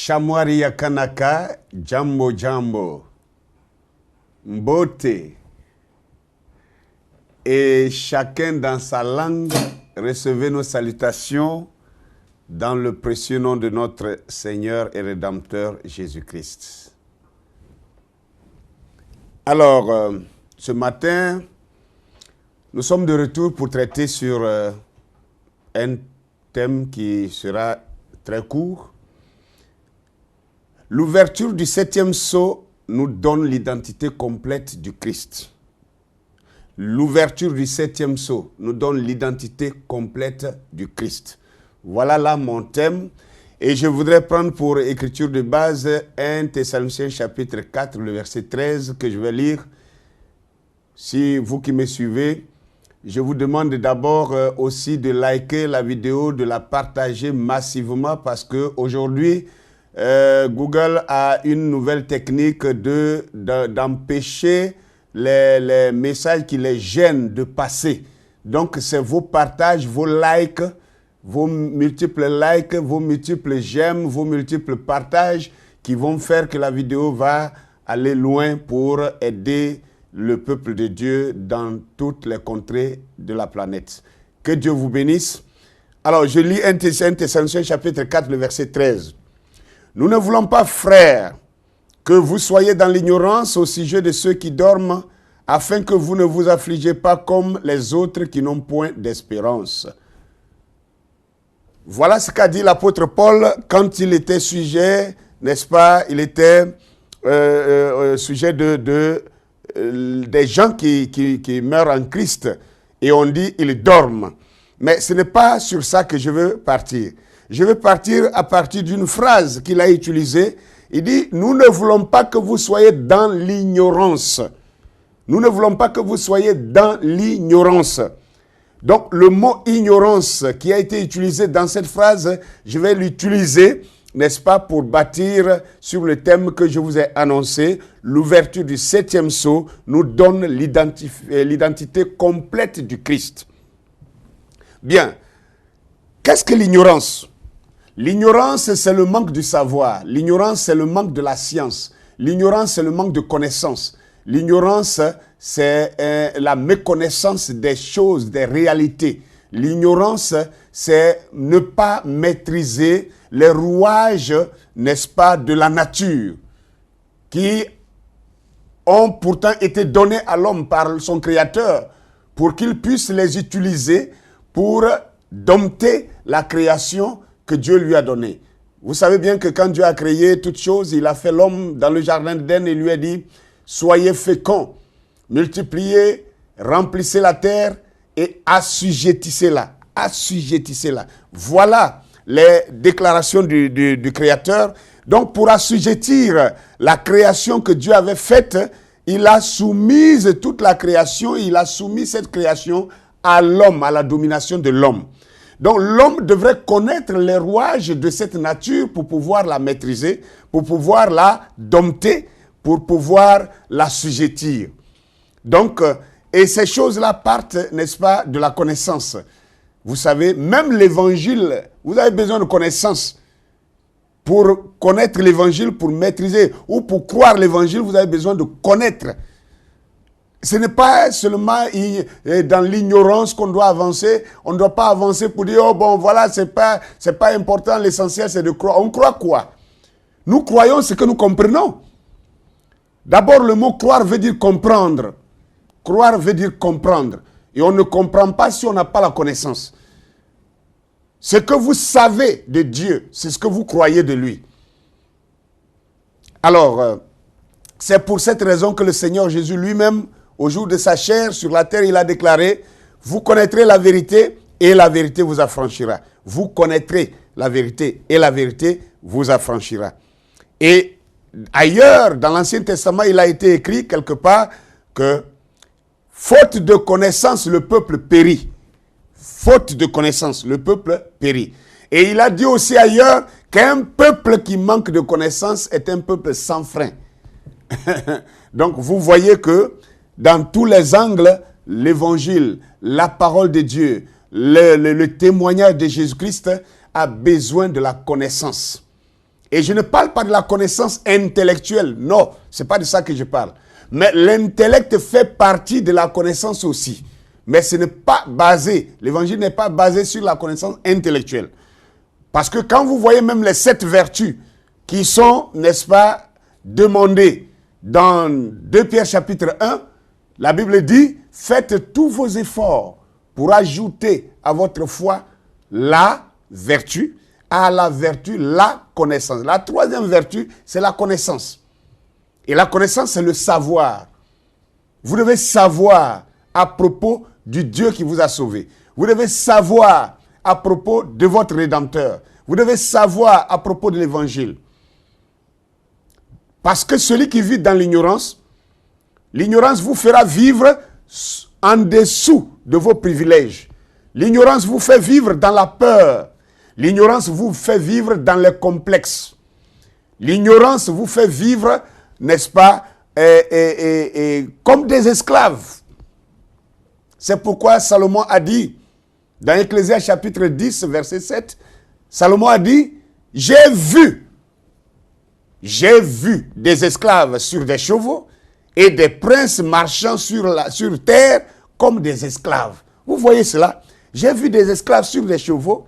Shamwari Yakanaka, Jambo Jambo, Mbote. Et chacun dans sa langue, recevez nos salutations dans le précieux nom de notre Seigneur et Rédempteur Jésus-Christ. Alors, ce matin, nous sommes de retour pour traiter sur un thème qui sera très court. L'ouverture du 7e sceau nous donne l'identité complète du Christ. L'ouverture du 7e sceau nous donne l'identité complète du Christ. Voilà là mon thème. Et je voudrais prendre pour écriture de base 1 Thessaloniciens chapitre 4, le verset 13 que je vais lire. Si vous qui me suivez, je vous demande d'abord aussi de liker la vidéo, de la partager massivement parce qu'aujourd'hui, Google a une nouvelle technique d'empêcher les messages qui les gênent de passer. Donc, c'est vos partages, vos likes, vos multiples likes, vos multiples j'aime, vos multiples partages qui vont faire que la vidéo va aller loin pour aider le peuple de Dieu dans toutes les contrées de la planète. Que Dieu vous bénisse. Alors, je lis 1 Thessaloniciens chapitre 4, le verset 13. Nous ne voulons pas, frères, que vous soyez dans l'ignorance au sujet de ceux qui dorment, afin que vous ne vous affligez pas comme les autres qui n'ont point d'espérance. Voilà ce qu'a dit l'apôtre Paul quand il était sujet, n'est-ce pas, il était sujet des gens qui meurent en Christ et on dit ils dorment. Mais ce n'est pas sur ça que je veux partir. Je veux partir à partir d'une phrase qu'il a utilisée. Il dit, nous ne voulons pas que vous soyez dans l'ignorance. Nous ne voulons pas que vous soyez dans l'ignorance. Donc, le mot ignorance qui a été utilisé dans cette phrase, je vais l'utiliser, n'est-ce pas, pour bâtir sur le thème que je vous ai annoncé. L'ouverture du 7e sceau nous donne l'identité complète du Christ. Bien. Qu'est-ce que l'ignorance ? L'ignorance, c'est le manque du savoir. L'ignorance, c'est le manque de la science. L'ignorance, c'est le manque de connaissance. L'ignorance, c'est la méconnaissance des choses, des réalités. L'ignorance, c'est ne pas maîtriser les rouages, n'est-ce pas, de la nature, qui ont pourtant été donnés à l'homme par son Créateur, pour qu'il puisse les utiliser pour dompter la création que Dieu lui a donnée. Vous savez bien que quand Dieu a créé toutes choses, il a fait l'homme dans le jardin d'Éden et lui a dit « Soyez féconds, multipliez, remplissez la terre et assujettissez-la. » Assujettissez-la. Voilà les déclarations du Créateur. Donc pour assujettir la création que Dieu avait faite, il a soumise toute la création, il a soumis cette création à l'homme, à la domination de l'homme. Donc l'homme devrait connaître les rouages de cette nature pour pouvoir la maîtriser, pour pouvoir la dompter, pour pouvoir l'assujettir. Donc, et ces choses-là partent, n'est-ce pas, de la connaissance. Vous savez, même l'évangile, vous avez besoin de connaissance. Pour connaître l'évangile, pour maîtriser, ou pour croire l'évangile, vous avez besoin de connaître. Ce n'est pas seulement dans l'ignorance qu'on doit avancer. On ne doit pas avancer pour dire, oh bon, voilà, c'est pas important, l'essentiel c'est de croire. On croit quoi? Nous croyons ce que nous comprenons. D'abord, le mot croire veut dire comprendre. Croire veut dire comprendre. Et on ne comprend pas si on n'a pas la connaissance. Ce que vous savez de Dieu, c'est ce que vous croyez de lui. Alors, c'est pour cette raison que le Seigneur Jésus lui-même, au jour de sa chair sur la terre, il a déclaré, vous connaîtrez la vérité et la vérité vous affranchira. Vous connaîtrez la vérité et la vérité vous affranchira. Et ailleurs, dans l'Ancien Testament, il a été écrit quelque part que faute de connaissance, le peuple périt. Faute de connaissance, le peuple périt. Et il a dit aussi ailleurs qu'un peuple qui manque de connaissance est un peuple sans frein. Donc vous voyez que dans tous les angles, l'évangile, la parole de Dieu, le témoignage de Jésus-Christ a besoin de la connaissance. Et je ne parle pas de la connaissance intellectuelle. Non, ce n'est pas de ça que je parle. Mais l'intellect fait partie de la connaissance aussi. Mais ce n'est pas basé, l'évangile n'est pas basé sur la connaissance intellectuelle. Parce que quand vous voyez même les 7 vertus qui sont, n'est-ce pas, demandées dans 2 Pierre chapitre 1, la Bible dit, faites tous vos efforts pour ajouter à votre foi la vertu, à la vertu la connaissance. La troisième vertu, c'est la connaissance. Et la connaissance, c'est le savoir. Vous devez savoir à propos du Dieu qui vous a sauvé. Vous devez savoir à propos de votre Rédempteur. Vous devez savoir à propos de l'Évangile. Parce que celui qui vit dans l'ignorance vous fera vivre en dessous de vos privilèges. L'ignorance vous fait vivre dans la peur. L'ignorance vous fait vivre dans les complexes. L'ignorance vous fait vivre, n'est-ce pas, comme des esclaves. C'est pourquoi Salomon a dit, dans Ecclésiaste chapitre 10, verset 7, Salomon a dit, j'ai vu des esclaves sur des chevaux et des princes marchant sur terre comme des esclaves. Vous voyez cela? J'ai vu des esclaves sur des chevaux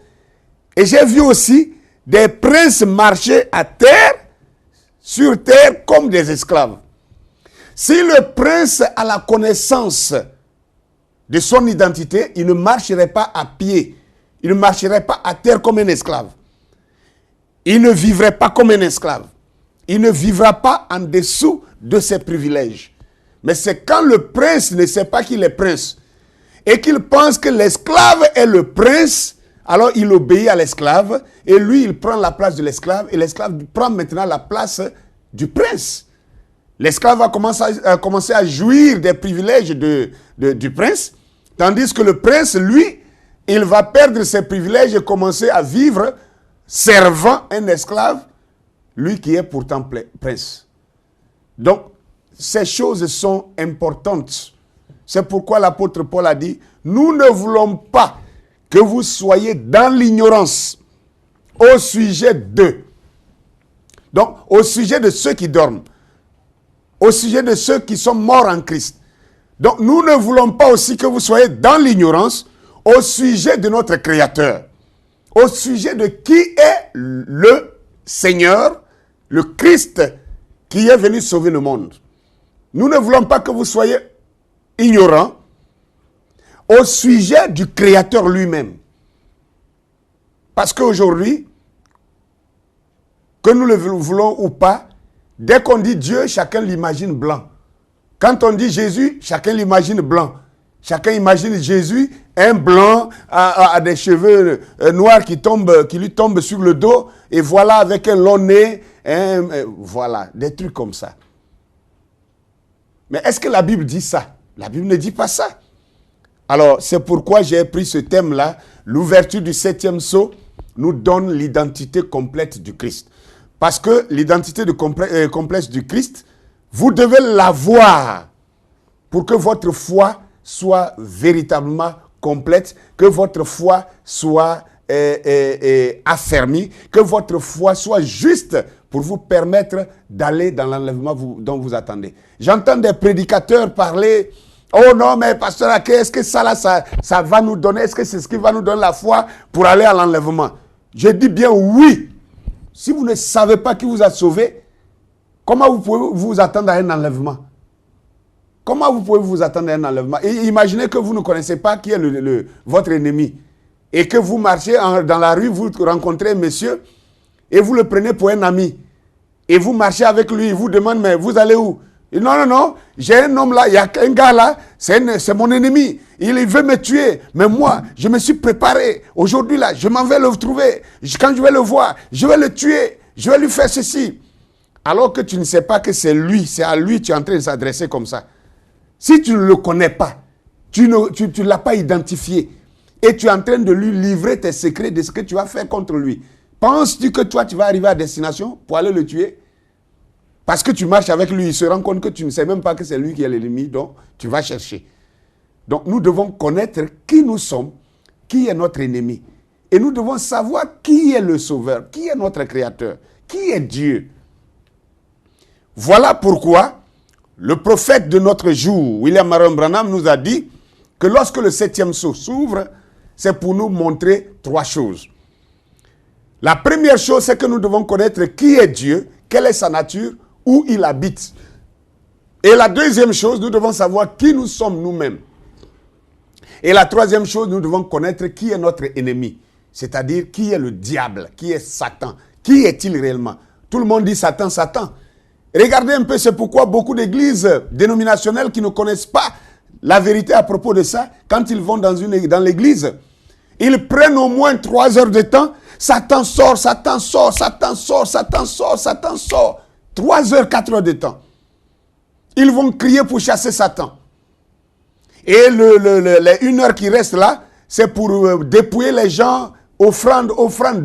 et j'ai vu aussi des princes marcher sur terre comme des esclaves. Si le prince a la connaissance de son identité, il ne marcherait pas à pied. Il ne marcherait pas à terre comme un esclave. Il ne vivrait pas comme un esclave. Il ne vivra pas en dessous de ses privilèges. Mais c'est quand le prince ne sait pas qu'il est prince et qu'il pense que l'esclave est le prince, alors il obéit à l'esclave et lui, il prend la place de l'esclave et l'esclave prend maintenant la place du prince. L'esclave va commencer à jouir des privilèges du prince, tandis que le prince, lui, il va perdre ses privilèges et commencer à vivre servant un esclave, lui qui est pourtant prince. Donc, ces choses sont importantes. C'est pourquoi l'apôtre Paul a dit, nous ne voulons pas que vous soyez dans l'ignorance au sujet d'eux. Donc, au sujet de ceux qui dorment, au sujet de ceux qui sont morts en Christ. Donc, nous ne voulons pas aussi que vous soyez dans l'ignorance au sujet de notre Créateur, au sujet de qui est le Seigneur, le Christ qui est venu sauver le monde. Nous ne voulons pas que vous soyez ignorants au sujet du Créateur lui-même. Parce qu'aujourd'hui, que nous le voulons ou pas, dès qu'on dit Dieu, chacun l'imagine blanc. Quand on dit Jésus, chacun l'imagine blanc. Chacun imagine Jésus, un blanc, à des cheveux noirs qui lui tombent sur le dos, et voilà, avec un long nez, voilà, des trucs comme ça. Mais est-ce que la Bible dit ça? La Bible ne dit pas ça. Alors, c'est pourquoi j'ai pris ce thème-là. L'ouverture du 7e sceau nous donne l'identité complète du Christ. Parce que l'identité complète du Christ, vous devez l'avoir pour que votre foi soit véritablement complète, que votre foi soit affermie, que votre foi soit juste pour vous permettre d'aller dans l'enlèvement dont vous attendez. J'entends des prédicateurs parler, oh non, mais pasteur Ake, est-ce que ça va nous donner, est-ce que c'est ce qui va nous donner la foi pour aller à l'enlèvement? Je dis bien oui. Si vous ne savez pas qui vous a sauvé, comment vous pouvez vous attendre à un enlèvement? Comment vous pouvez vous attendre à un enlèvement? Et imaginez que vous ne connaissez pas qui est votre ennemi. Et que vous marchez dans la rue, vous rencontrez un monsieur, et vous le prenez pour un ami. Et vous marchez avec lui, il vous demande, mais vous allez où? Il dit, non, j'ai un homme là, il y a un gars là, c'est mon ennemi. Il veut me tuer. Mais moi, je me suis préparé. Aujourd'hui là, je m'en vais le trouver. Quand je vais le voir, je vais le tuer. Je vais lui faire ceci. Alors que tu ne sais pas que c'est lui, c'est à lui que tu es en train de s'adresser comme ça. Si tu ne le connais pas, tu ne l'as pas identifié, et tu es en train de lui livrer tes secrets de ce que tu vas faire contre lui, penses-tu que toi, tu vas arriver à destination pour aller le tuer? Parce que tu marches avec lui, il se rend compte que tu ne sais même pas que c'est lui qui est l'ennemi, donc tu vas chercher. Donc nous devons connaître qui nous sommes, qui est notre ennemi. Et nous devons savoir qui est le Sauveur, qui est notre Créateur, qui est Dieu. Voilà pourquoi le prophète de notre jour, William Marion Branham, nous a dit que lorsque le 7e sceau s'ouvre, c'est pour nous montrer 3 choses. La première chose, c'est que nous devons connaître qui est Dieu, quelle est sa nature, où il habite. Et la deuxième chose, nous devons savoir qui nous sommes nous-mêmes. Et la troisième chose, nous devons connaître qui est notre ennemi. C'est-à-dire qui est le diable, qui est Satan. Qui est-il réellement? Tout le monde dit Satan, Satan. Regardez un peu, c'est pourquoi beaucoup d'églises dénominationnelles qui ne connaissent pas la vérité à propos de ça, quand ils vont dans l'église, ils prennent au moins 3 heures de temps. Satan sort, Satan sort, Satan sort, Satan sort, Satan sort. 3 heures, 4 heures de temps. Ils vont crier pour chasser Satan. Et les 1 heure qui reste là, c'est pour dépouiller les gens, offrande,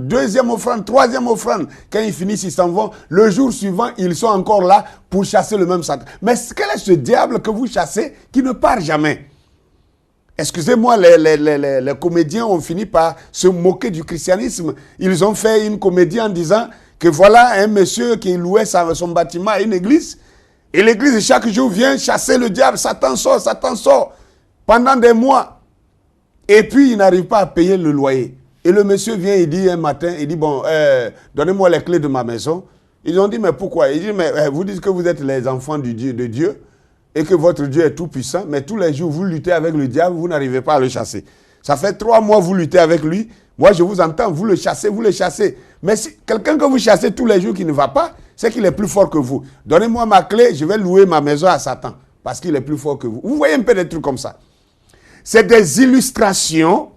deuxième offrande, troisième offrande. Quand ils finissent, ils s'en vont. Le jour suivant, ils sont encore là pour chasser le même Satan. Mais quel est ce diable que vous chassez qui ne part jamais? Excusez-moi, les comédiens ont fini par se moquer du christianisme. Ils ont fait une comédie en disant que voilà un monsieur qui louait son bâtiment à une église. Et l'église, chaque jour, vient chasser le diable. Satan sort. Pendant des mois. Et puis, il n'arrive pas à payer le loyer. Et le monsieur vient, il dit un matin, il dit, bon, donnez-moi les clés de ma maison. Ils ont dit, mais pourquoi? Il dit, mais vous dites que vous êtes les enfants de Dieu et que votre Dieu est tout puissant, mais tous les jours, vous luttez avec le diable, vous n'arrivez pas à le chasser. Ça fait 3 mois, vous luttez avec lui. Moi, je vous entends, vous le chassez. Mais si quelqu'un que vous chassez tous les jours qui ne va pas, c'est qu'il est plus fort que vous. Donnez-moi ma clé, je vais louer ma maison à Satan, parce qu'il est plus fort que vous. Vous voyez un peu des trucs comme ça. C'est des illustrations.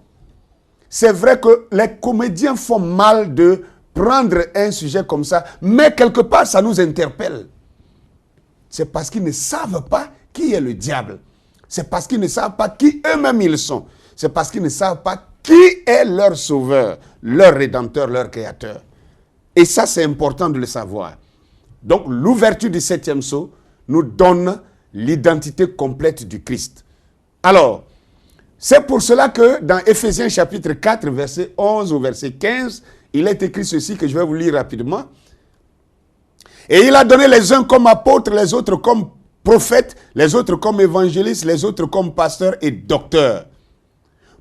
C'est vrai que les comédiens font mal de prendre un sujet comme ça, mais quelque part, ça nous interpelle. C'est parce qu'ils ne savent pas qui est le diable. C'est parce qu'ils ne savent pas qui eux-mêmes ils sont. C'est parce qu'ils ne savent pas qui est leur sauveur, leur rédempteur, leur créateur. Et ça, c'est important de le savoir. Donc, l'ouverture du 7e sceau nous donne l'identité complète du Christ. Alors, c'est pour cela que dans Éphésiens chapitre 4, verset 11 au verset 15, il est écrit ceci que je vais vous lire rapidement. Et il a donné les uns comme apôtres, les autres comme prophètes, les autres comme évangélistes, les autres comme pasteurs et docteurs,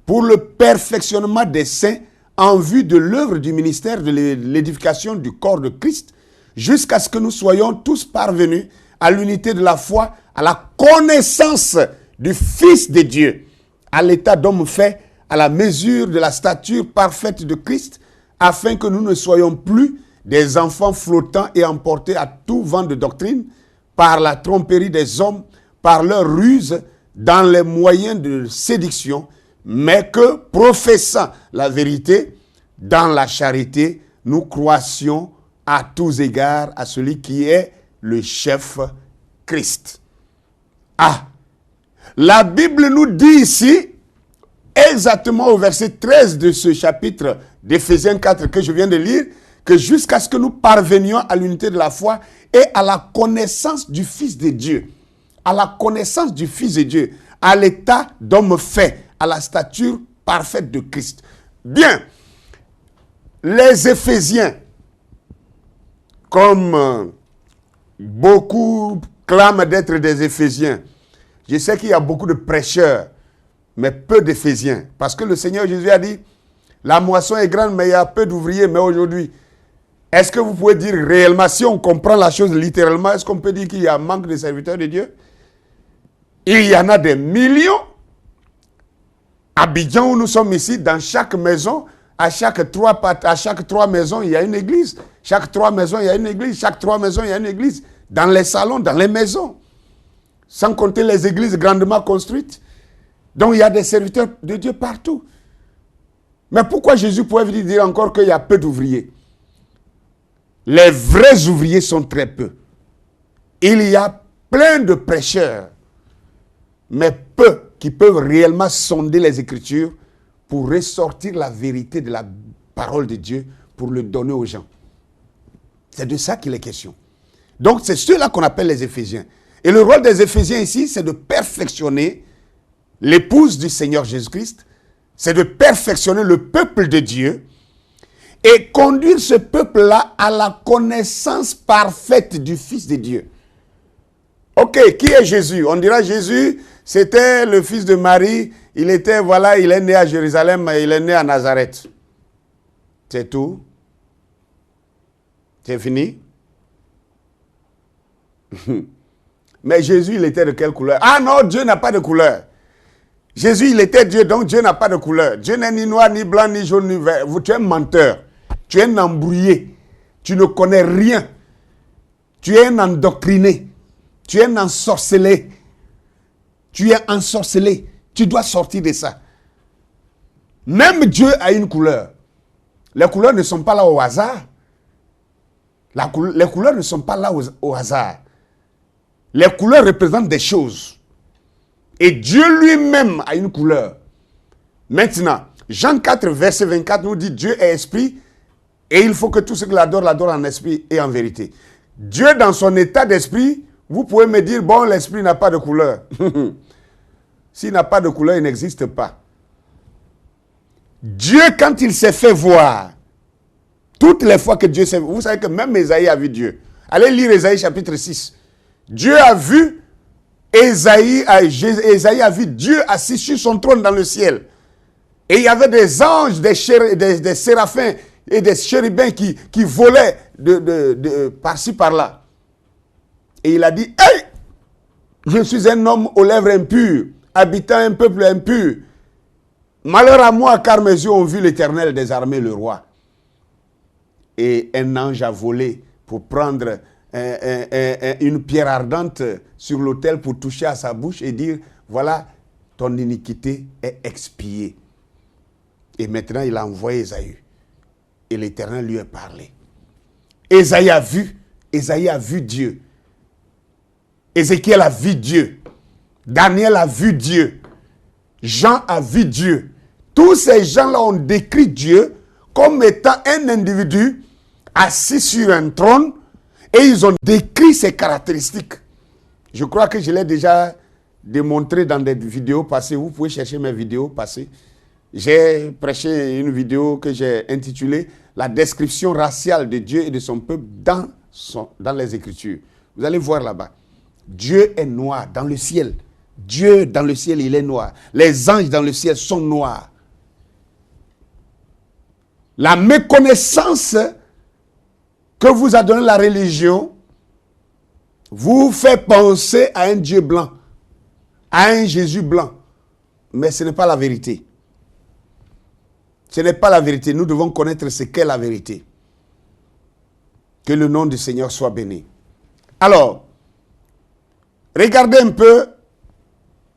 pour le perfectionnement des saints en vue de l'œuvre du ministère de l'édification du corps de Christ, jusqu'à ce que nous soyons tous parvenus à l'unité de la foi, à la connaissance du Fils de Dieu, à l'état d'homme fait, à la mesure de la stature parfaite de Christ, afin que nous ne soyons plus des enfants flottants et emportés à tout vent de doctrine, par la tromperie des hommes, par leur ruse, dans les moyens de séduction, mais que, professant la vérité, dans la charité, nous croissions à tous égards à celui qui est le chef Christ. Ah! La Bible nous dit ici, exactement au verset 13 de ce chapitre d'Éphésiens 4 que je viens de lire, que jusqu'à ce que nous parvenions à l'unité de la foi et à la connaissance du Fils de Dieu. À la connaissance du Fils de Dieu, à l'état d'homme fait, à la stature parfaite de Christ. Bien, les Éphésiens, comme beaucoup clament d'être des Éphésiens, je sais qu'il y a beaucoup de prêcheurs, mais peu d'Éphésiens. Parce que le Seigneur Jésus a dit, la moisson est grande, mais il y a peu d'ouvriers. Mais aujourd'hui, est-ce que vous pouvez dire réellement, si on comprend la chose littéralement, est-ce qu'on peut dire qu'il y a un manque de serviteurs de Dieu? Il y en a des millions. À Abidjan, où nous sommes ici, dans chaque maison, à chaque 3 maisons, il y a une église. Chaque 3 maisons, il y a une église. Chaque 3 maisons, il y a une église. Dans les salons, dans les maisons. Sans compter les églises grandement construites. Donc, il y a des serviteurs de Dieu partout. Mais pourquoi Jésus pouvait dire encore qu'il y a peu d'ouvriers? Les vrais ouvriers sont très peu. Il y a plein de prêcheurs, mais peu qui peuvent réellement sonder les Écritures pour ressortir la vérité de la parole de Dieu, pour le donner aux gens. C'est de ça qu'il est question. Donc, c'est ceux-là qu'on appelle les Éphésiens. Et le rôle des Éphésiens ici, c'est de perfectionner l'épouse du Seigneur Jésus-Christ, c'est de perfectionner le peuple de Dieu. et conduire ce peuple-là à la connaissance parfaite du Fils de Dieu. Ok, qui est Jésus? On dira Jésus, c'était le fils de Marie. Il était, voilà, il est né à Jérusalem, il est né à Nazareth. C'est tout. C'est fini. Mais Jésus, il était de quelle couleur? Ah non, Dieu n'a pas de couleur. Jésus, il était Dieu, donc Dieu n'a pas de couleur. Dieu n'est ni noir, ni blanc, ni jaune, ni vert. Tu es un menteur. Tu es un embrouillé. Tu ne connais rien. Tu es un endoctriné. Tu es un ensorcelé. Tu es ensorcelé. Tu dois sortir de ça. Même Dieu a une couleur. Les couleurs ne sont pas là au hasard. Les couleurs ne sont pas là au hasard. Les couleurs représentent des choses. Et Dieu lui-même a une couleur. Maintenant, Jean 4, verset 24 nous dit Dieu est esprit et il faut que tous ceux qui l'adorent en esprit et en vérité. Dieu dans son état d'esprit, vous pouvez me dire, bon, l'esprit n'a pas de couleur. S'il n'a pas de couleur, il n'existe pas. Dieu, quand il s'est fait voir, toutes les fois que Dieu s'est... Vous savez que même Ésaïe a vu Dieu. Allez lire Ésaïe chapitre 6. Dieu a vu, Ésaïe a vu Dieu assis sur son trône dans le ciel. Et il y avait des anges, des séraphins et des chérubins qui volaient par-ci, par-là. Et il a dit, « Hey, je suis un homme aux lèvres impures, habitant un peuple impur. Malheur à moi, car mes yeux ont vu l'Éternel des armées, le roi. » Et un ange a volé pour prendre une pierre ardente sur l'autel pour toucher à sa bouche et dire, voilà, ton iniquité est expiée. Et maintenant, il a envoyé Ésaïe. Et l'Éternel lui a parlé. Ésaïe a vu Dieu. Ézéchiel a vu Dieu. Daniel a vu Dieu. Jean a vu Dieu. Tous ces gens-là ont décrit Dieu comme étant un individu assis sur un trône et ils ont décrit ses caractéristiques. Je crois que je l'ai déjà démontré dans des vidéos passées. Vous pouvez chercher mes vidéos passées. J'ai prêché une vidéo que j'ai intitulée « La description raciale de Dieu et de son peuple dans les Écritures ». Vous allez voir là-bas. Dieu est noir dans le ciel. Dieu dans le ciel, il est noir. Les anges dans le ciel sont noirs. La méconnaissance que vous a donné la religion vous fait penser à un Dieu blanc, à un Jésus blanc. Mais ce n'est pas la vérité. Ce n'est pas la vérité. Nous devons connaître ce qu'est la vérité. Que le nom du Seigneur soit béni. Alors, regardez un peu.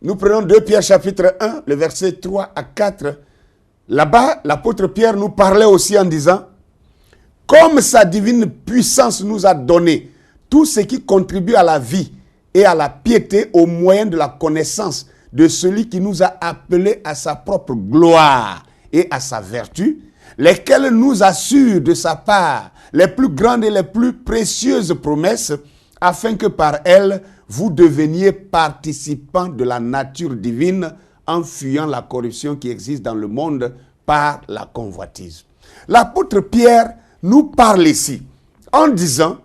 Nous prenons 2 Pierre chapitre 1, le verset 3 à 4. Là-bas, l'apôtre Pierre nous parlait aussi en disant, comme sa divine puissance nous a donné tout ce qui contribue à la vie et à la piété au moyen de la connaissance de celui qui nous a appelés à sa propre gloire et à sa vertu, lesquels nous assurent de sa part les plus grandes et les plus précieuses promesses, afin que par elles, vous deveniez participants de la nature divine en fuyant la corruption qui existe dans le monde par la convoitise. L'apôtre Pierre nous parle ici en disant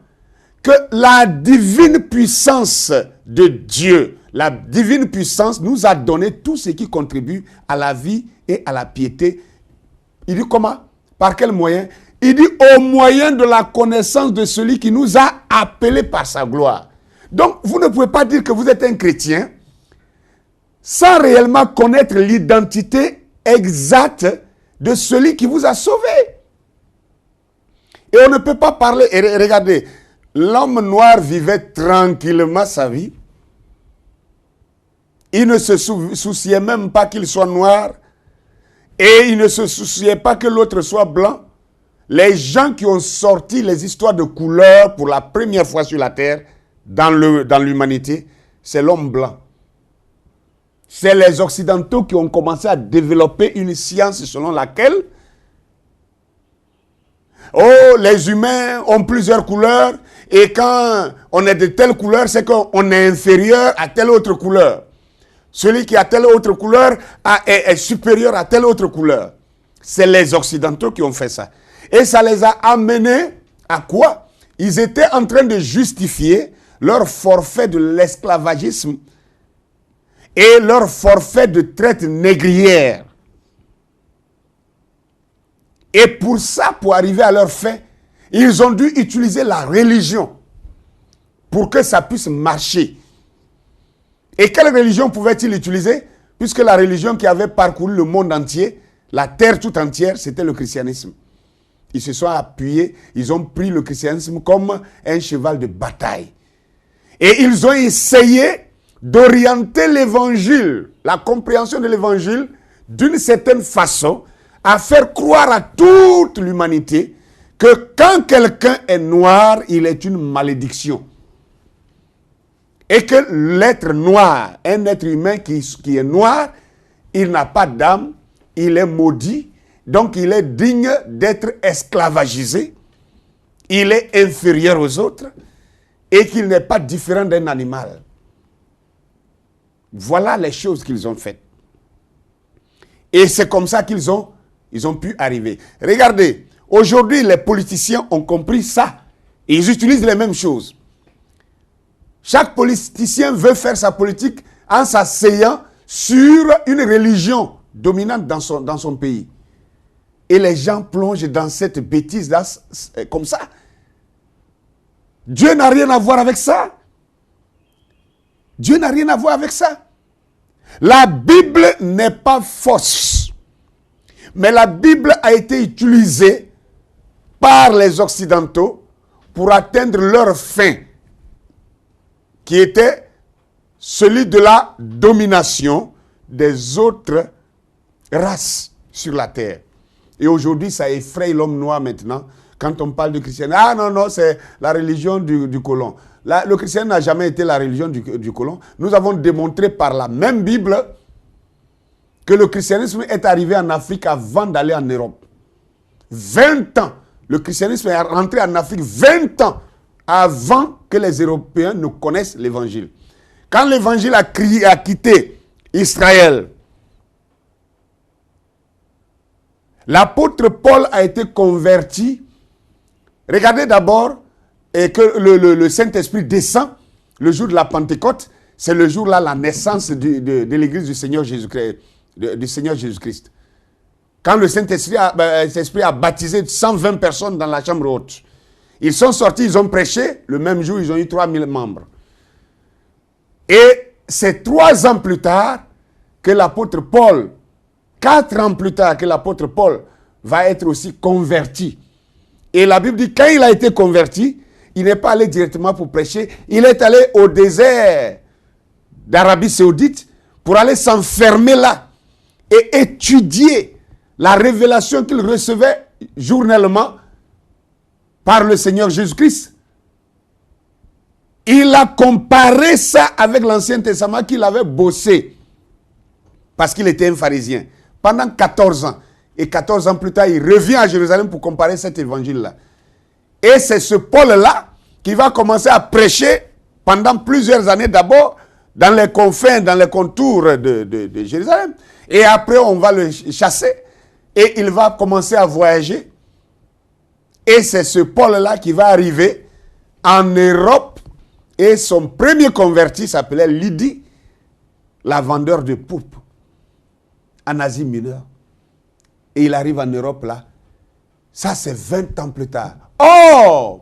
que la divine puissance de Dieu, la divine puissance nous a donné tout ce qui contribue à la vie et à la piété. Il dit comment? Par quel moyen? Il dit au moyen de la connaissance de celui qui nous a appelés par sa gloire. Donc, vous ne pouvez pas dire que vous êtes un chrétien sans réellement connaître l'identité exacte de celui qui vous a sauvé. Et on ne peut pas parler, et regardez, l'homme noir vivait tranquillement sa vie. Il ne se souciait même pas qu'il soit noir. Et il ne se souciait pas que l'autre soit blanc. Les gens qui ont sorti les histoires de couleurs pour la première fois sur la terre, dans l'humanité, c'est l'homme blanc. C'est les Occidentaux qui ont commencé à développer une science selon laquelle les humains ont plusieurs couleurs et quand on est de telle couleur, c'est qu'on est inférieur à telle autre couleur. Celui qui a telle autre couleur est supérieur à telle autre couleur. C'est les Occidentaux qui ont fait ça. Et ça les a amenés à quoi? Ils étaient en train de justifier leur forfait de l'esclavagisme et leur forfait de traite négrière. Et pour ça, pour arriver à leur fin, ils ont dû utiliser la religion pour que ça puisse marcher. Et quelle religion pouvaient-ils utiliser? Puisque la religion qui avait parcouru le monde entier, la terre tout entière, c'était le christianisme. Ils se sont appuyés, ils ont pris le christianisme comme un cheval de bataille. Et ils ont essayé d'orienter l'évangile, la compréhension de l'évangile, d'une certaine façon, à faire croire à toute l'humanité que quand quelqu'un est noir, il est une malédiction. Et que l'être noir, un être humain qui est noir, il n'a pas d'âme, il est maudit, donc il est digne d'être esclavagisé, il est inférieur aux autres, et qu'il n'est pas différent d'un animal. Voilà les choses qu'ils ont faites. Et c'est comme ça qu'ils ont pu arriver. Regardez, aujourd'hui, les politiciens ont compris ça. Et ils utilisent les mêmes choses. Chaque politicien veut faire sa politique en s'asseyant sur une religion dominante dans son pays. Et les gens plongent dans cette bêtise-là comme ça. Dieu n'a rien à voir avec ça. Dieu n'a rien à voir avec ça. La Bible n'est pas fausse. Mais la Bible a été utilisée par les Occidentaux pour atteindre leur fin, qui était celui de la domination des autres races sur la terre. Et aujourd'hui, ça effraie l'homme noir maintenant. Quand on parle de christianisme, ah non, c'est la religion du colon. Le christianisme n'a jamais été la religion du colon. Nous avons démontré par la même Bible que le christianisme est arrivé en Afrique avant d'aller en Europe. 20 ans. Le christianisme est rentré en Afrique 20 ans avant que les Européens ne connaissent l'évangile. Quand l'évangile a quitté Israël, l'apôtre Paul a été converti. Regardez d'abord que le Saint-Esprit descend le jour de la Pentecôte. C'est le jour-là, la naissance de l'église du Seigneur Jésus-Christ. Quand le Saint-Esprit a baptisé 120 personnes dans la chambre haute. Ils sont sortis, ils ont prêché. Le même jour, ils ont eu 3000 membres. Et c'est 3 ans plus tard que l'apôtre Paul, 4 ans plus tard que l'apôtre Paul va être aussi converti. Et la Bible dit, quand il a été converti, il n'est pas allé directement pour prêcher. Il est allé au désert d'Arabie Saoudite pour aller s'enfermer là et étudier la révélation qu'il recevait journellement par le Seigneur Jésus-Christ. Il a comparé ça avec l'Ancien Testament qu'il avait bossé parce qu'il était un pharisien pendant 14 ans. Et 14 ans plus tard, il revient à Jérusalem pour comparer cet évangile-là. Et c'est ce Paul-là qui va commencer à prêcher pendant plusieurs années d'abord dans les confins, dans les contours de Jérusalem. Et après, on va le chasser et il va commencer à voyager. Et c'est ce Paul-là qui va arriver en Europe. Et son premier converti s'appelait Lydie, la vendeur de poupes, en Asie mineure. Et il arrive en Europe là. Ça, c'est 20 ans plus tard. Oh!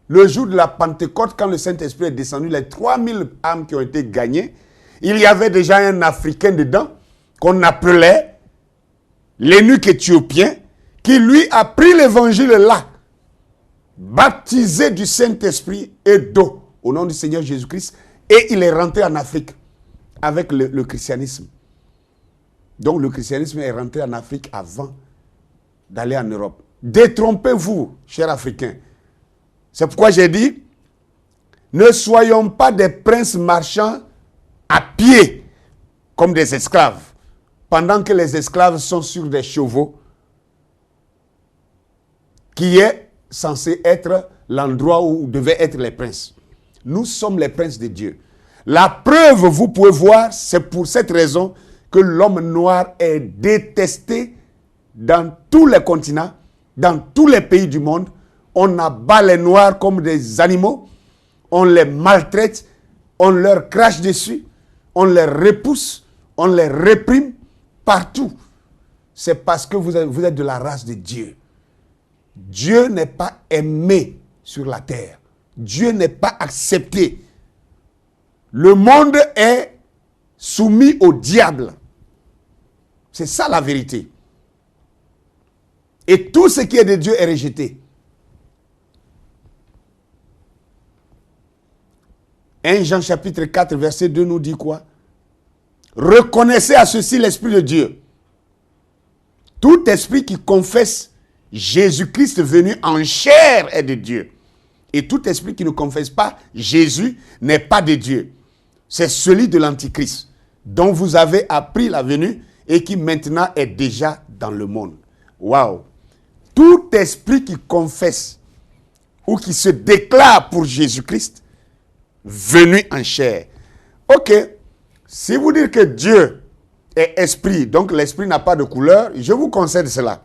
Le jour de la Pentecôte, quand le Saint-Esprit est descendu, les 3000 âmes qui ont été gagnées, il y avait déjà un Africain dedans, qu'on appelait l'eunuque éthiopien, qui lui a pris l'évangile là, baptisé du Saint-Esprit et d'eau, au nom du Seigneur Jésus-Christ, et il est rentré en Afrique avec le christianisme. Donc le christianisme est rentré en Afrique avant d'aller en Europe. Détrompez-vous, chers Africains. C'est pourquoi j'ai dit, ne soyons pas des princes marchands à pied, comme des esclaves, pendant que les esclaves sont sur des chevaux, qui est censé être l'endroit où devaient être les princes. Nous sommes les princes de Dieu. La preuve, vous pouvez voir, c'est pour cette raison que l'homme noir est détesté dans tous les continents dans tous les pays du monde. On abat les Noirs comme des animaux. On les maltraite. On leur crache dessus. On les repousse. On les réprime partout. C'est parce que vous êtes de la race de Dieu. Dieu n'est pas aimé sur la terre. Dieu n'est pas accepté. Le monde est soumis au diable. C'est ça la vérité. Et tout ce qui est de Dieu est rejeté. 1 Jean chapitre 4 verset 2 nous dit quoi? Reconnaissez à ceci l'Esprit de Dieu. Tout esprit qui confesse Jésus-Christ venu en chair est de Dieu. Et tout esprit qui ne confesse pas Jésus n'est pas de Dieu. C'est celui de l'Antichrist, dont vous avez appris la venue et qui maintenant est déjà dans le monde. Waouh! Tout esprit qui confesse ou qui se déclare pour Jésus-Christ, venu en chair. Ok, si vous dites que Dieu est esprit, donc l'esprit n'a pas de couleur, je vous concède cela.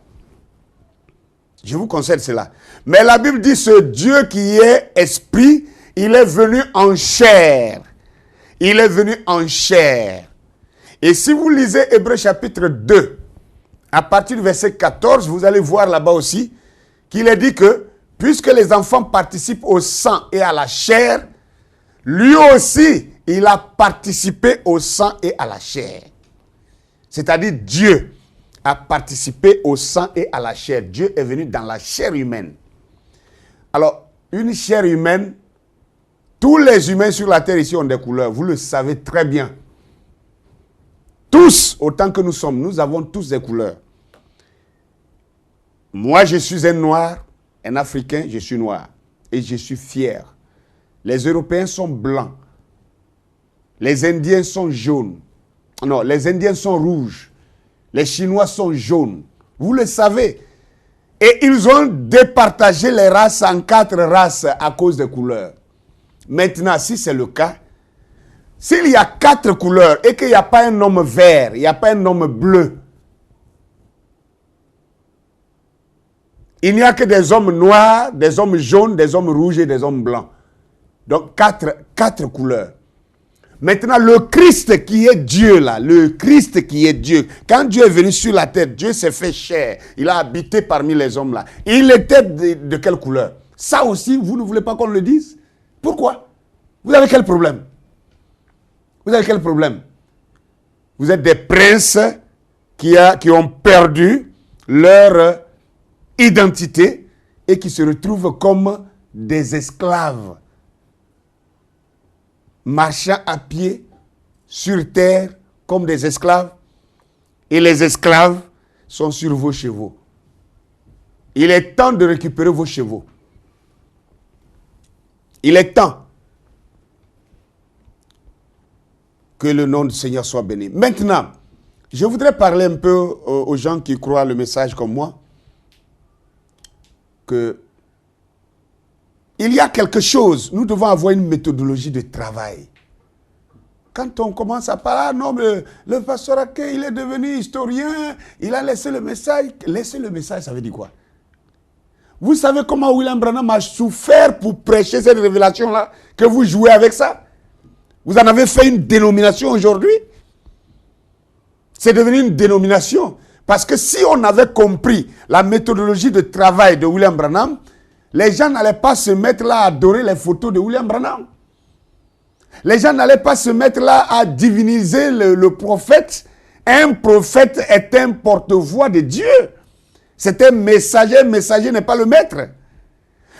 Je vous concède cela. Mais la Bible dit ce Dieu qui est esprit, il est venu en chair. Il est venu en chair. Et si vous lisez Hébreux chapitre 2, à partir du verset 14, vous allez voir là-bas aussi qu'il est dit que puisque les enfants participent au sang et à la chair, lui aussi, il a participé au sang et à la chair. C'est-à-dire Dieu a participé au sang et à la chair. Dieu est venu dans la chair humaine. Alors, une chair humaine, tous les humains sur la terre ici ont des couleurs. Vous le savez très bien. Tous, autant que nous sommes, nous avons tous des couleurs. Moi, je suis un noir, un Africain, je suis noir. Et je suis fier. Les Européens sont blancs. Les Indiens sont jaunes. Non, les Indiens sont rouges. Les Chinois sont jaunes. Vous le savez. Et ils ont départagé les races en 4 races à cause des couleurs. Maintenant, si c'est le cas, s'il y a 4 couleurs et qu'il n'y a pas un homme vert, il n'y a pas un homme bleu, il n'y a que des hommes noirs, des hommes jaunes, des hommes rouges et des hommes blancs. Donc 4 couleurs. Maintenant, le Christ qui est Dieu là, le Christ qui est Dieu, quand Dieu est venu sur la terre, Dieu s'est fait chair, il a habité parmi les hommes là. Il était de quelle couleur? Ça aussi, vous ne voulez pas qu'on le dise? Pourquoi? Vous avez quel problème? Vous avez quel problème? Vous êtes des princes qui ont perdu leur identité et qui se retrouvent comme des esclaves, marchant à pied sur terre comme des esclaves, et les esclaves sont sur vos chevaux. Il est temps de récupérer vos chevaux. Il est temps que le nom du Seigneur soit béni. Maintenant, je voudrais parler un peu aux gens qui croient le message comme moi, que il y a quelque chose, nous devons avoir une méthodologie de travail. Quand on commence à parler, non, mais le pasteur Ake, il est devenu historien, il a laissé le message. Laisser le message, ça veut dire quoi? Vous savez comment William Branham a souffert pour prêcher cette révélation-là, que vous jouez avec ça? Vous en avez fait une dénomination aujourd'hui? C'est devenu une dénomination. Parce que si on avait compris la méthodologie de travail de William Branham, les gens n'allaient pas se mettre là à adorer les photos de William Branham. Les gens n'allaient pas se mettre là à diviniser le prophète. Un prophète est un porte-voix de Dieu. C'est un messager. Le messager n'est pas le maître.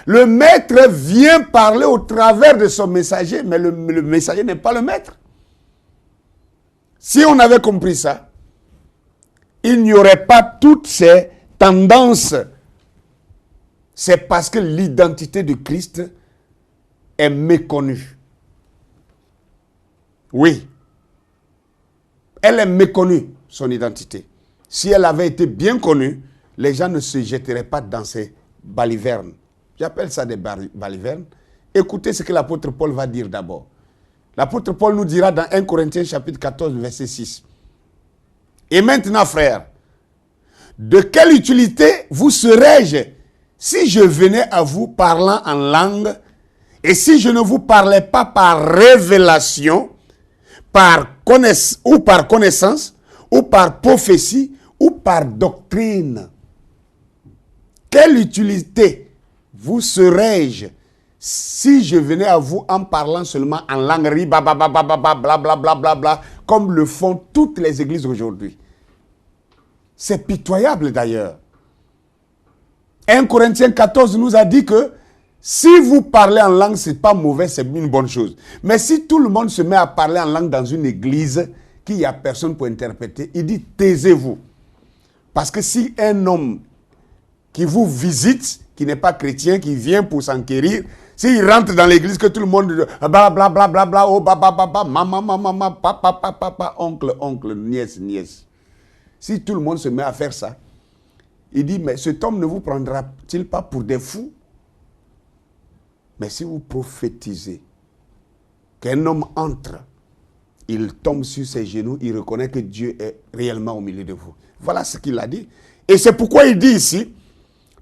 Le maître vient parler au travers de son messager, mais le messager n'est pas le maître. Si on avait compris ça, il n'y aurait pas toutes ces tendances. C'est parce que l'identité de Christ est méconnue. Oui. Elle est méconnue, son identité. Si elle avait été bien connue, les gens ne se jetteraient pas dans ces balivernes. J'appelle ça des balivernes. Écoutez ce que l'apôtre Paul va dire d'abord. L'apôtre Paul nous dira dans 1 Corinthiens chapitre 14, verset 6. Et maintenant, frères, de quelle utilité vous serais-je si je venais à vous parlant en langue et si je ne vous parlais pas par révélation, par connaissance, ou par prophétie, ou par doctrine? Quelle utilité vous serais-je si je venais à vous en parlant seulement en langue, blablabla, comme le font toutes les églises aujourd'hui? C'est pitoyable d'ailleurs. 1 Corinthiens 14 nous a dit que si vous parlez en langue, ce n'est pas mauvais, c'est une bonne chose. Mais si tout le monde se met à parler en langue dans une église, qu'il n'y a personne pour interpréter, il dit taisez-vous. Parce que si un homme qui vous visite, qui n'est pas chrétien, qui vient pour s'enquérir, s'il rentre dans l'église, que tout le monde blablabla, oh bababa, maman, papa, oncle, nièce. Si tout le monde se met à faire ça, il dit, mais cet homme ne vous prendra-t-il pas pour des fous? Mais si vous prophétisez qu'un homme entre, il tombe sur ses genoux, il reconnaît que Dieu est réellement au milieu de vous. Voilà ce qu'il a dit. Et c'est pourquoi il dit ici,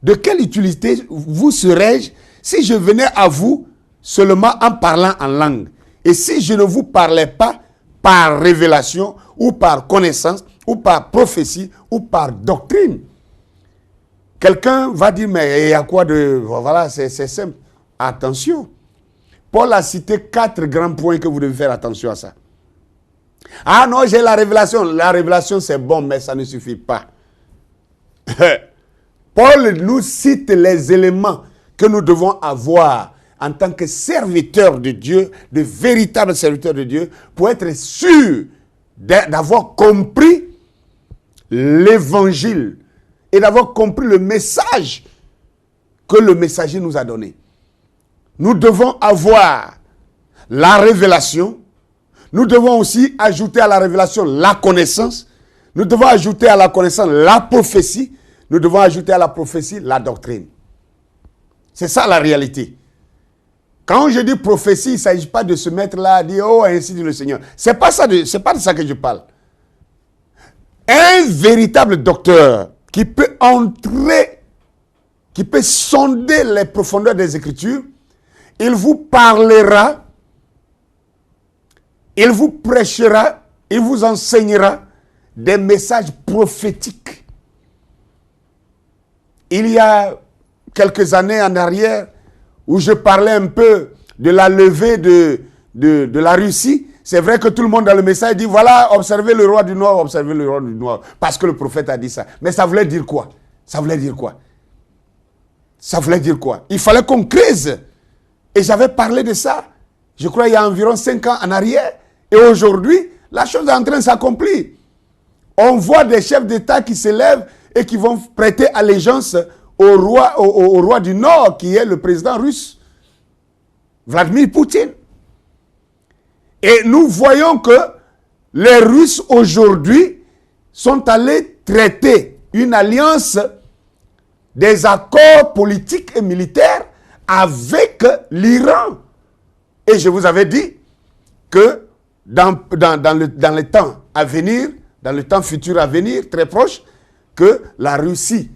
de quelle utilité vous serais-je si je venais à vous seulement en parlant en langue? Et si je ne vous parlais pas par révélation, ou par connaissance, ou par prophétie, ou par doctrine? Quelqu'un va dire, mais il y a quoi de... Voilà, c'est simple. Attention. Paul a cité 4 grands points que vous devez faire attention à ça. Ah non, j'ai la révélation. La révélation, c'est bon, mais ça ne suffit pas. Paul nous cite les éléments que nous devons avoir en tant que serviteurs de Dieu, de véritables serviteurs de Dieu, pour être sûrs d'avoir compris l'évangile et d'avoir compris le message que le messager nous a donné. Nous devons avoir la révélation. Nous devons aussi ajouter à la révélation la connaissance. Nous devons ajouter à la connaissance la prophétie. Nous devons ajouter à la prophétie la doctrine. C'est ça la réalité. Quand je dis prophétie, il ne s'agit pas de se mettre là à dire « Oh, ainsi dit le Seigneur ». C'est pas de ça que je parle. Un véritable docteur qui peut entrer, qui peut sonder les profondeurs des Écritures, il vous parlera, il vous prêchera, il vous enseignera des messages prophétiques. Il y a quelques années en arrière, où je parlais un peu de la levée de la Russie, c'est vrai que tout le monde dans le message dit, voilà, observez le roi du Nord, observez le roi du Nord, parce que le prophète a dit ça. Mais ça voulait dire quoi? Ça voulait dire quoi? Ça voulait dire quoi? Il fallait qu'on creuse. Et j'avais parlé de ça, je crois, il y a environ 5 ans en arrière. Et aujourd'hui, la chose est en train de s'accomplir. On voit des chefs d'État qui se lèvent et qui vont prêter allégeance au roi du Nord, qui est le président russe, Vladimir Poutine. Et nous voyons que les Russes aujourd'hui sont allés traiter une alliance des accords politiques et militaires avec l'Iran. Et je vous avais dit que dans le temps à venir, dans le temps futur à venir, très proche, que la Russie,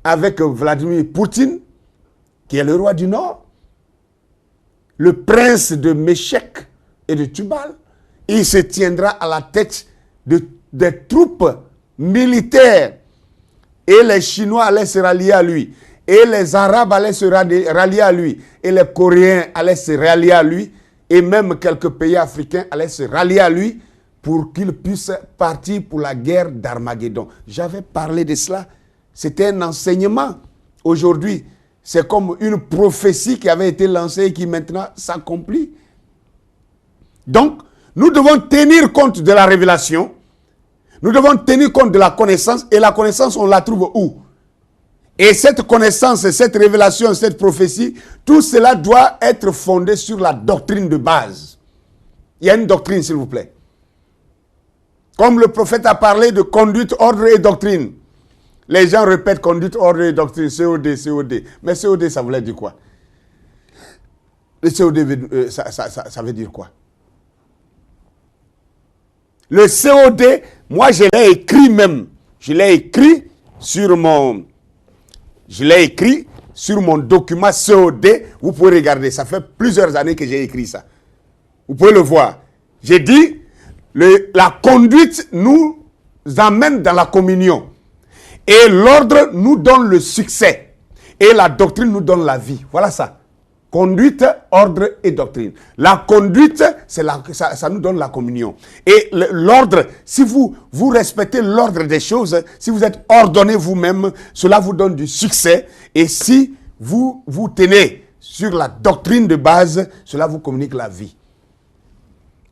avec Vladimir Poutine, qui est le roi du Nord, le prince de Méchec et de Tubal, il se tiendra à la tête des troupes militaires. Et les Chinois allaient se rallier à lui. Et les Arabes allaient se rallier à lui. Et les Coréens allaient se rallier à lui. Et même quelques pays africains allaient se rallier à lui pour qu'il puisse partir pour la guerre d'Armageddon. J'avais parlé de cela. C'était un enseignement. Aujourd'hui, c'est comme une prophétie qui avait été lancée et qui maintenant s'accomplit. Donc, nous devons tenir compte de la révélation. Nous devons tenir compte de la connaissance. Et la connaissance, on la trouve où? Et cette connaissance, cette révélation, cette prophétie, tout cela doit être fondé sur la doctrine de base. Il y a une doctrine, s'il vous plaît. Comme le prophète a parlé de conduite, ordre et doctrine. Les gens répètent conduite, ordre et doctrine, COD, COD. Mais COD, ça voulait dire quoi? Le COD, ça veut dire quoi? Le COD, moi je l'ai écrit même. Je l'ai écrit sur mon document COD. Vous pouvez regarder, ça fait plusieurs années que j'ai écrit ça. Vous pouvez le voir. J'ai dit, la conduite nous amène dans la communion. Et l'ordre nous donne le succès. Et la doctrine nous donne la vie. Voilà ça. Conduite, ordre et doctrine. La conduite, ça nous donne la communion. Et l'ordre, si vous respectez l'ordre des choses, si vous êtes ordonné vous-même, cela vous donne du succès. Et si vous vous tenez sur la doctrine de base, cela vous communique la vie.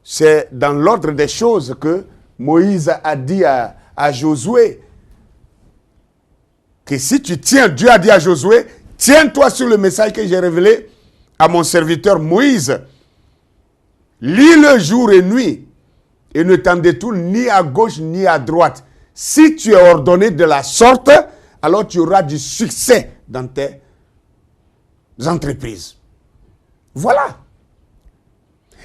C'est dans l'ordre des choses que Moïse a dit à Josué que si tu tiens, Dieu a dit à Josué, tiens-toi sur le message que j'ai révélé à mon serviteur Moïse. Lis-le jour et nuit et ne t'en détourne ni à gauche ni à droite. Si tu es ordonné de la sorte, alors tu auras du succès dans tes entreprises. Voilà.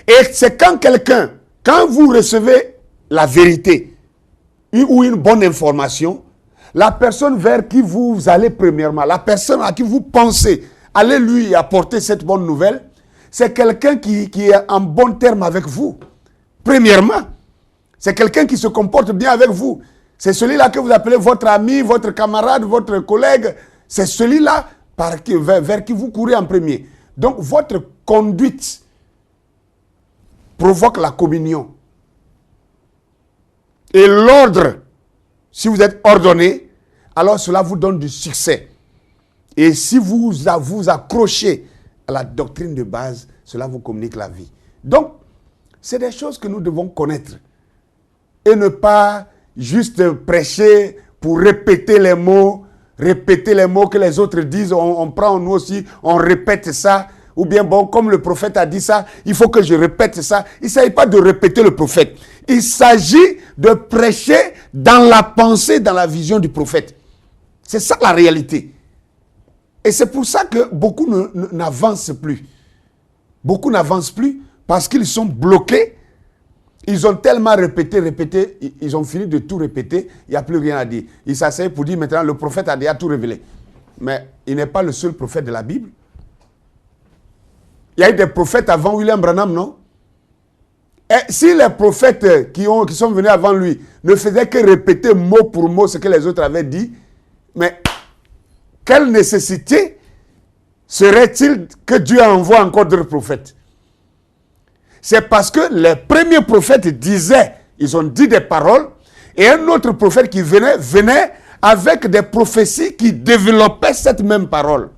Et c'est quand vous recevez la vérité ou une bonne information, la personne vers qui vous allez premièrement, la personne à qui vous pensez, allez lui apporter cette bonne nouvelle, c'est quelqu'un qui est en bon terme avec vous. Premièrement, c'est quelqu'un qui se comporte bien avec vous. C'est celui-là que vous appelez votre ami, votre camarade, votre collègue. C'est celui-là vers qui vous courez en premier. Donc, votre conduite provoque la communion. Et l'ordre, si vous êtes ordonné, alors cela vous donne du succès. Et si vous vous accrochez à la doctrine de base, cela vous communique la vie. Donc, c'est des choses que nous devons connaître. Et ne pas juste prêcher pour répéter les mots que les autres disent. On prend nous aussi, on répète ça. Ou bien, bon, comme le prophète a dit ça, il faut que je répète ça. Il ne s'agit pas de répéter le prophète. Il s'agit de prêcher dans la pensée, dans la vision du prophète. C'est ça la réalité. Et c'est pour ça que beaucoup n'avancent plus. Beaucoup n'avancent plus parce qu'ils sont bloqués. Ils ont tellement répété, ils ont fini de tout répéter, il n'y a plus rien à dire. Ils s'asseyent pour dire maintenant, le prophète a déjà tout révélé. Mais il n'est pas le seul prophète de la Bible. Il y a eu des prophètes avant William Branham, non? Et si les prophètes qui sont venus avant lui ne faisaient que répéter mot pour mot ce que les autres avaient dit, mais quelle nécessité serait-il que Dieu envoie encore d'autres prophètes? C'est parce que les premiers prophètes disaient, ils ont dit des paroles, et un autre prophète qui venait avec des prophéties qui développaient cette même parole.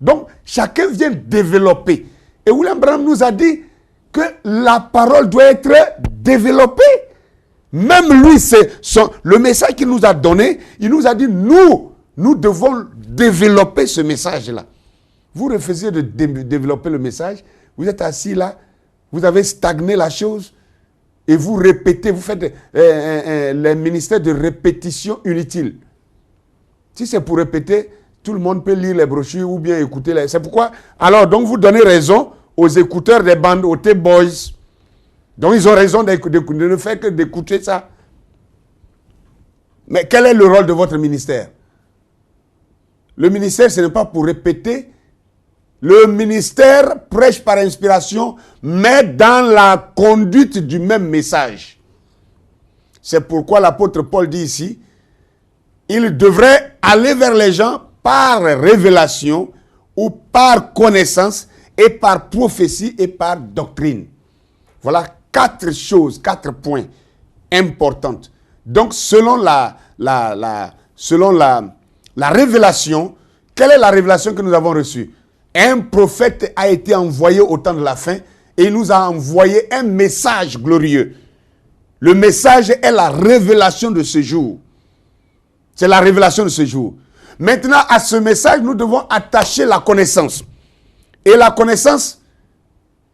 Donc, chacun vient développer. Et William Branham nous a dit que la parole doit être développée. Même lui, le message qu'il nous a donné, il nous a dit, nous devons développer ce message-là. Vous refusez de développer le message, vous êtes assis là, vous avez stagné la chose, et vous répétez, vous faites les ministères de répétition inutile. Si c'est pour répéter, tout le monde peut lire les brochures ou bien écouter. C'est pourquoi, alors, donc vous donnez raison aux écouteurs des bandes, aux T-Boys. Donc ils ont raison de ne faire que d'écouter ça. Mais quel est le rôle de votre ministère? Le ministère, ce n'est pas pour répéter. Le ministère prêche par inspiration, mais dans la conduite du même message. C'est pourquoi l'apôtre Paul dit ici, il devrait aller vers les gens par révélation ou par connaissance et par prophétie et par doctrine. Voilà 4 choses, 4 points importants. Donc, selon la révélation, quelle est la révélation que nous avons reçue? Un prophète a été envoyé au temps de la fin et il nous a envoyé un message glorieux. Le message est la révélation de ce jour. C'est la révélation de ce jour. Maintenant, à ce message, nous devons attacher la connaissance. Et la connaissance,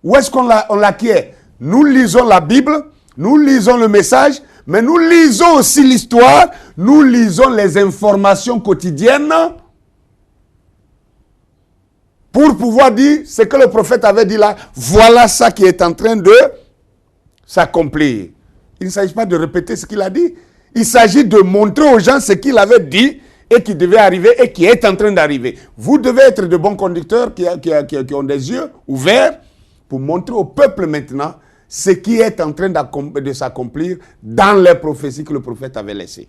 où est-ce qu'on l'acquiert? Nous lisons la Bible, nous lisons le message, mais nous lisons aussi l'histoire, nous lisons les informations quotidiennes pour pouvoir dire ce que le prophète avait dit là, voilà ça qui est en train de s'accomplir. Il ne s'agit pas de répéter ce qu'il a dit. Il s'agit de montrer aux gens ce qu'il avait dit et qui devait arriver et qui est en train d'arriver. Vous devez être de bons conducteurs qui ont des yeux ouverts pour montrer au peuple maintenant ce qui est en train de s'accomplir dans les prophéties que le prophète avait laissées.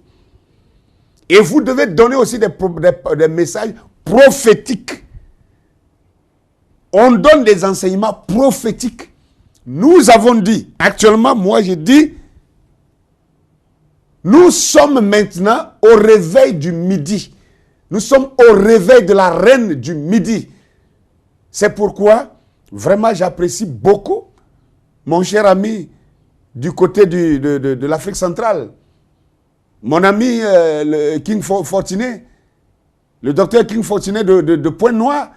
Et vous devez donner aussi des messages prophétiques. On donne des enseignements prophétiques. Nous avons dit, actuellement, moi j'ai dit, nous sommes maintenant au réveil du midi. Nous sommes au réveil de la reine du midi. C'est pourquoi, vraiment, j'apprécie beaucoup mon cher ami du côté de l'Afrique centrale. Mon ami le King Fortuné, le docteur King Fortuné de Pointe-Noire.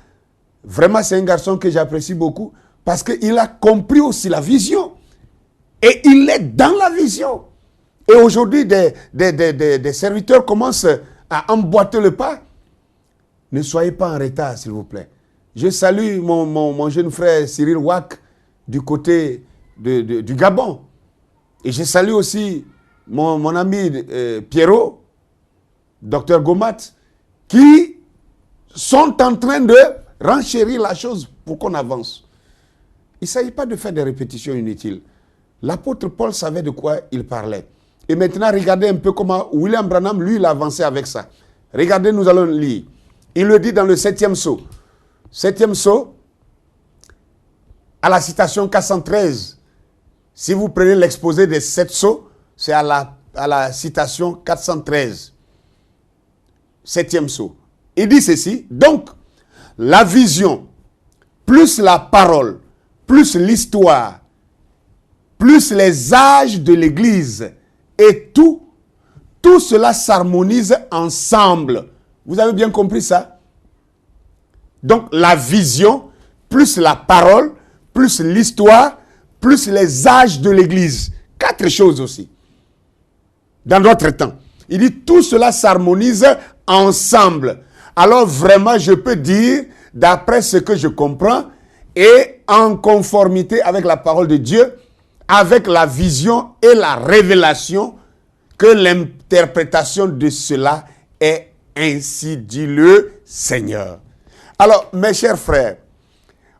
Vraiment, c'est un garçon que j'apprécie beaucoup parce qu'il a compris aussi la vision. Et il est dans la vision. Et aujourd'hui, des serviteurs commencent à emboîter le pas. Ne soyez pas en retard, s'il vous plaît. Je salue mon jeune frère Cyril Wack du côté du Gabon. Et je salue aussi mon ami Pierrot, docteur Gomat, qui sont en train de renchérir la chose pour qu'on avance. Il ne s'agit pas de faire des répétitions inutiles. L'apôtre Paul savait de quoi il parlait. Et maintenant, regardez un peu comment William Branham, lui, il a avancé avec ça. Regardez, nous allons lire. Il le dit dans le 7e sceau. 7e sceau, à la citation 413. Si vous prenez l'exposé des 7 sceaux, c'est à la citation 413. 7e sceau. Il dit ceci. Donc, la vision, plus la parole, plus l'histoire, plus les âges de l'Église, et tout cela s'harmonise ensemble. Vous avez bien compris ça? Donc, la vision, plus la parole, plus l'histoire, plus les âges de l'Église. 4 choses aussi. Dans notre temps. Il dit, tout cela s'harmonise ensemble. Alors, vraiment, je peux dire, d'après ce que je comprends, et en conformité avec la parole de Dieu, avec la vision et la révélation, que l'interprétation de cela est ainsi dit le Seigneur. Alors, mes chers frères,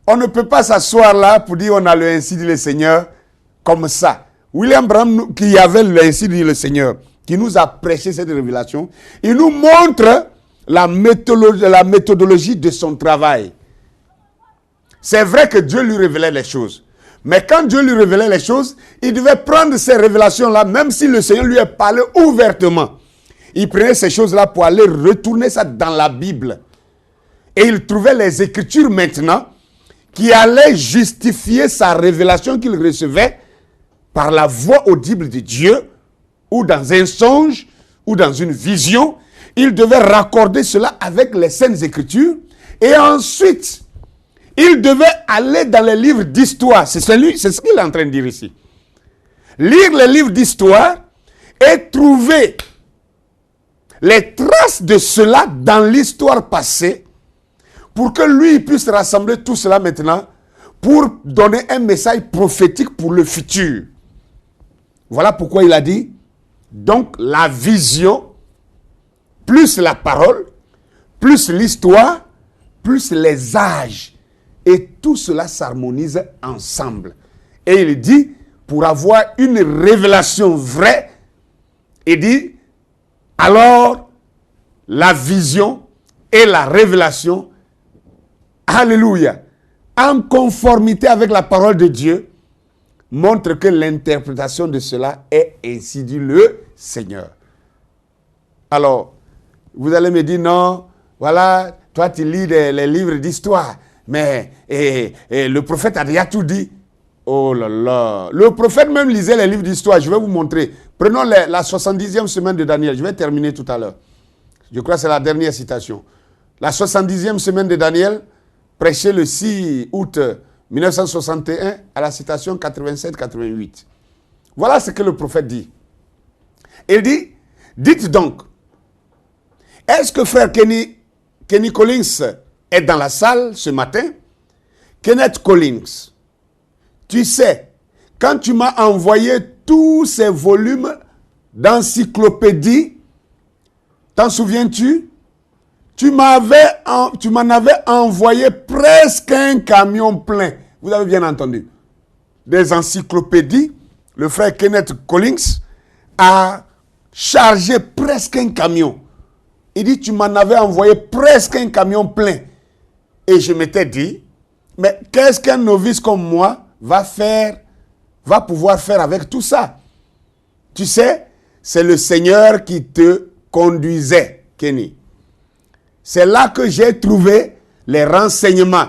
on ne peut pas s'asseoir là pour dire on a le ainsi dit le Seigneur comme ça. William Branham, qui avait le ainsi dit le Seigneur, qui nous a prêché cette révélation, il nous montre la méthodologie de son travail. C'est vrai que Dieu lui révélait les choses. Mais quand Dieu lui révélait les choses, il devait prendre ces révélations-là, même si le Seigneur lui a parlé ouvertement. Il prenait ces choses-là pour aller retourner ça dans la Bible. Et il trouvait les Écritures maintenant qui allaient justifier sa révélation qu'il recevait par la voix audible de Dieu, ou dans un songe, ou dans une vision. Il devait raccorder cela avec les Saintes Écritures. Et ensuite, il devait aller dans les livres d'histoire. C'est ce qu'il est en train de dire ici. Lire les livres d'histoire et trouver les traces de cela dans l'histoire passée pour que lui puisse rassembler tout cela maintenant pour donner un message prophétique pour le futur. Voilà pourquoi il a dit, donc la vision, plus la parole, plus l'histoire, plus les âges. Et tout cela s'harmonise ensemble. Et il dit, pour avoir une révélation vraie, il dit, alors la vision et la révélation, alléluia, en conformité avec la parole de Dieu, montre que l'interprétation de cela est ainsi dit le Seigneur. Alors, vous allez me dire, non, voilà, toi tu lis les livres d'histoire, mais le prophète a déjà tout dit. Oh là là, le prophète même lisait les livres d'histoire, je vais vous montrer. Prenons la 70e semaine de Daniel, je vais terminer tout à l'heure. Je crois que c'est la dernière citation. La 70e semaine de Daniel, prêchée le 6 août 1961 à la citation 87-88. Voilà ce que le prophète dit. Il dit, dites donc, est-ce que frère Kenny Collins est dans la salle ce matin? Kenneth Collins, tu sais, quand tu m'as envoyé tous ces volumes d'encyclopédie. T'en souviens-tu? Tu m'en avais envoyé presque un camion plein. Vous avez bien entendu. Des encyclopédies. Le frère Kenneth Collins a chargé presque un camion. Il dit, tu m'en avais envoyé presque un camion plein. Et je m'étais dit, mais qu'est-ce qu'un novice comme moi va pouvoir faire avec tout ça? Tu sais, c'est le Seigneur qui te conduisait, Kenny. C'est là que j'ai trouvé les renseignements.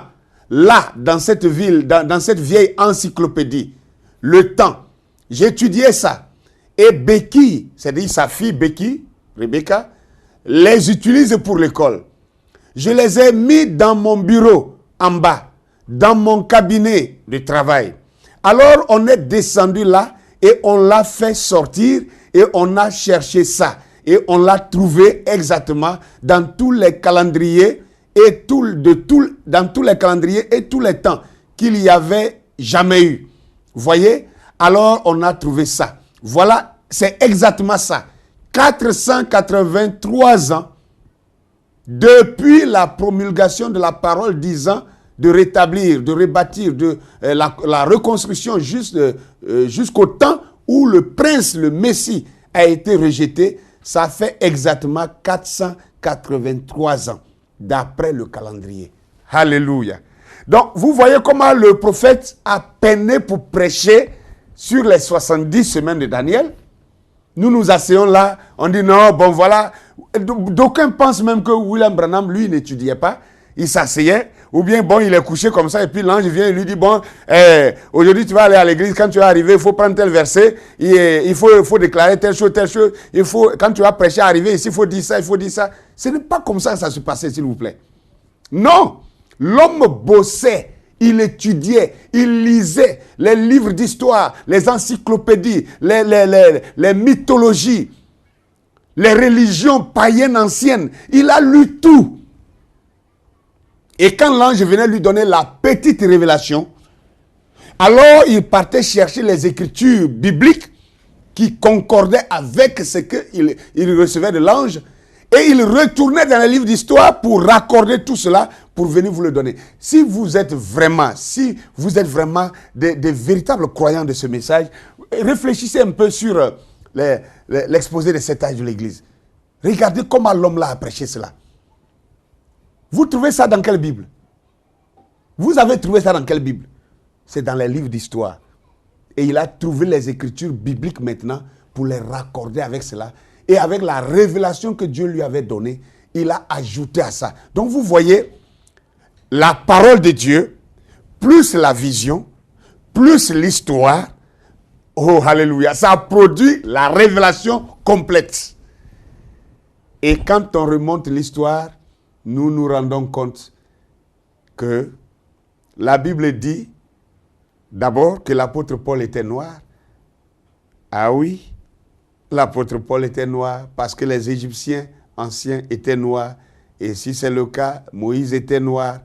Là, dans cette ville, dans cette vieille encyclopédie, le temps, j'étudiais ça. Et Becky, c'est-à-dire sa fille Becky, Rebecca, les utilise pour l'école. Je les ai mis dans mon bureau, en bas, dans mon cabinet de travail. Alors, on est descendu là et on l'a fait sortir et on a cherché ça. Et on l'a trouvé exactement dans tous les calendriers et dans tous les calendriers et tous les temps qu'il y avait jamais eu. Vous voyez? Alors, on a trouvé ça. Voilà, c'est exactement ça. 483 ans depuis la promulgation de la parole disant de rétablir, de rebâtir, la reconstruction jusqu'au temps où le prince, le Messie, a été rejeté. Ça fait exactement 483 ans d'après le calendrier. Alléluia. Donc, vous voyez comment le prophète a peiné pour prêcher sur les 70 semaines de Daniel. Nous nous asseyons là, on dit non, bon voilà. D'aucuns pensent même que William Branham, lui, n'étudiait pas. Il s'asseyait, ou bien bon, il est couché comme ça, et puis l'ange vient et lui dit, bon, aujourd'hui tu vas aller à l'église, quand tu vas arriver, il faut prendre tel verset, il faut déclarer telle chose, quand tu vas prêcher, arriver ici, il faut dire ça, il faut dire ça. Ce n'est pas comme ça que ça se passait, s'il vous plaît. Non, l'homme bossait, il étudiait, il lisait les livres d'histoire, les encyclopédies, les mythologies, les religions païennes anciennes. Il a lu tout. Et quand l'ange venait lui donner la petite révélation, alors il partait chercher les écritures bibliques qui concordaient avec ce qu'il recevait de l'ange. Et il retournait dans les livres d'histoire pour raccorder tout cela, pour venir vous le donner. Si vous êtes vraiment des véritables croyants de ce message, réfléchissez un peu sur l'exposé des 7 âges de l'Église. Regardez comment l'homme là a prêché cela. Vous trouvez ça dans quelle Bible? Vous avez trouvé ça dans quelle Bible? C'est dans les livres d'histoire. Et il a trouvé les écritures bibliques maintenant pour les raccorder avec cela. Et avec la révélation que Dieu lui avait donnée, il a ajouté à ça. Donc vous voyez, la parole de Dieu, plus la vision, plus l'histoire, oh alléluia, ça produit la révélation complète. Et quand on remonte l'histoire, nous nous rendons compte que la Bible dit d'abord que l'apôtre Paul était noir. Ah oui, l'apôtre Paul était noir parce que les Égyptiens anciens étaient noirs. Et si c'est le cas, Moïse était noir.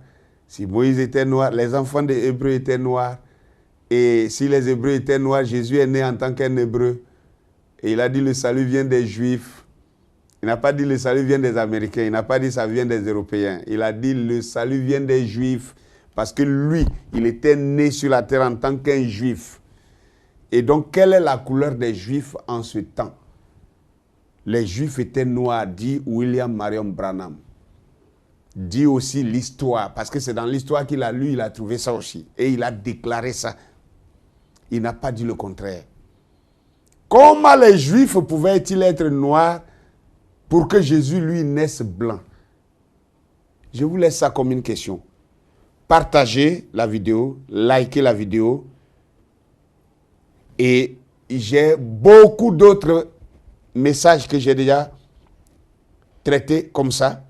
Si Moïse était noir, les enfants des Hébreux étaient noirs. Et si les Hébreux étaient noirs, Jésus est né en tant qu'un Hébreu. Et il a dit le salut vient des Juifs. Il n'a pas dit le salut vient des Américains. Il n'a pas dit ça vient des Européens. Il a dit le salut vient des Juifs. Parce que lui, il était né sur la terre en tant qu'un Juif. Et donc, quelle est la couleur des Juifs en ce temps? Les Juifs étaient noirs, dit William Marion Branham. Dit aussi l'histoire, parce que c'est dans l'histoire qu'il a lu, il a trouvé ça aussi. Et il a déclaré ça. Il n'a pas dit le contraire. Comment les Juifs pouvaient-ils être noirs pour que Jésus, lui, naisse blanc? Je vous laisse ça comme une question. Partagez la vidéo, likez la vidéo. Et j'ai beaucoup d'autres messages que j'ai déjà traités comme ça,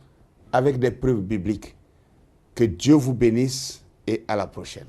avec des preuves bibliques. Que Dieu vous bénisse et à la prochaine.